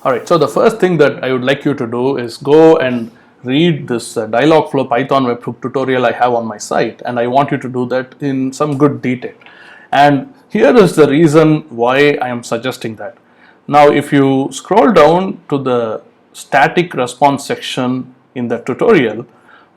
Alright, so the first thing that I would like you to do is go and read this Dialogflow Python webhook tutorial I have on my site, and I want you to do that in some good detail. And here is the reason why I am suggesting that. Now if you scroll down to the static response section in the tutorial,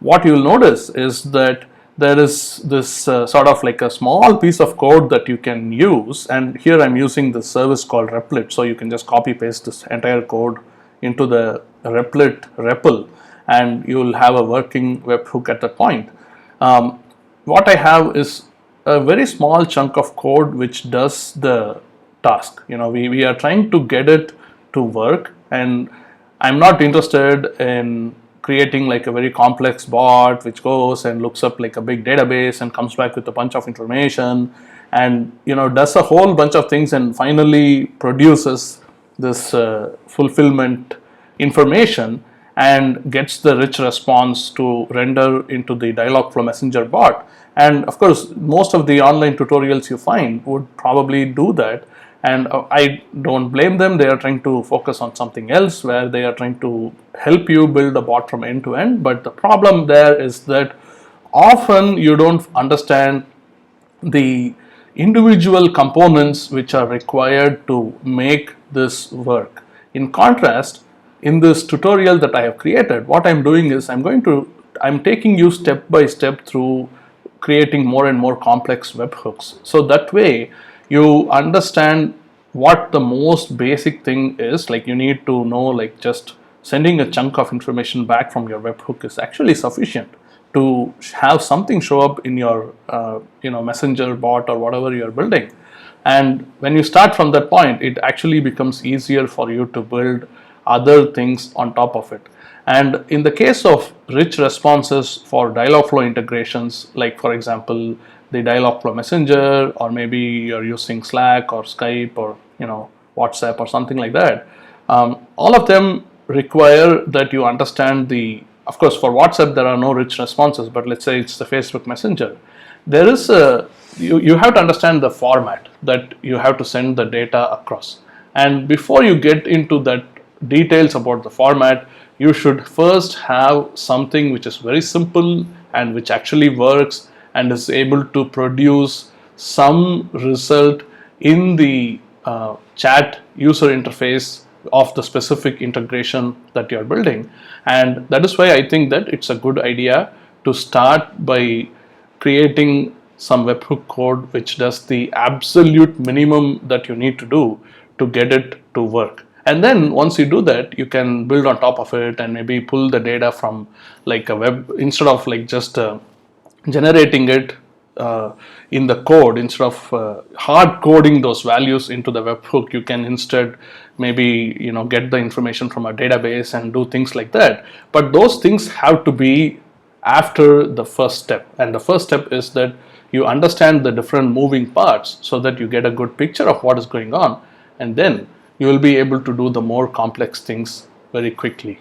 what you'll notice is that there is this sort of like a small piece of code that you can use, and here I'm using the service called Replit, so you can just copy paste this entire code into the Replit REPL and you'll have a working webhook at that point. What I have is a very small chunk of code which does the task. We are trying to get it to work, and I'm not interested in creating like a very complex bot which goes and looks up like a big database and comes back with a bunch of information and does a whole bunch of things and finally produces this fulfillment information and gets the rich response to render into the Dialogflow Messenger bot. And of course, most of the online tutorials you find would probably do that, and I don't blame them. They are trying to focus on something else where they are trying to help you build a bot from end to end. But the problem there is that often you don't understand the individual components which are required to make this work. In contrast, in this tutorial that I have created, what I'm doing is I'm taking you step by step through creating more and more complex webhooks. So that way you understand what the most basic thing is. Like you need to know, like just sending a chunk of information back from your webhook is actually sufficient to have something show up in your messenger bot or whatever you're building. And when you start from that point, it actually becomes easier for you to build other things on top of it. And in the case of rich responses for Dialogflow integrations, like for example the Dialogflow Messenger, or maybe you're using Slack or Skype or WhatsApp or something like that, all of them require that you understand of course for WhatsApp there are no rich responses, but let's say it's the Facebook Messenger, there is you have to understand the format that you have to send the data across. And before you get into that details about the format, you should first have something which is very simple and which actually works and is able to produce some result in the chat user interface of the specific integration that you're building. And that is why I think that it's a good idea to start by creating some webhook code which does the absolute minimum that you need to do to get it to work. And then once you do that, you can build on top of it and maybe pull the data from like a web, instead of like just generating it in the code, instead of hard coding those values into the webhook, you can instead maybe get the information from a database and do things like that. But those things have to be after the first step, and the first step is that you understand the different moving parts so that you get a good picture of what is going on, and then you will be able to do the more complex things very quickly.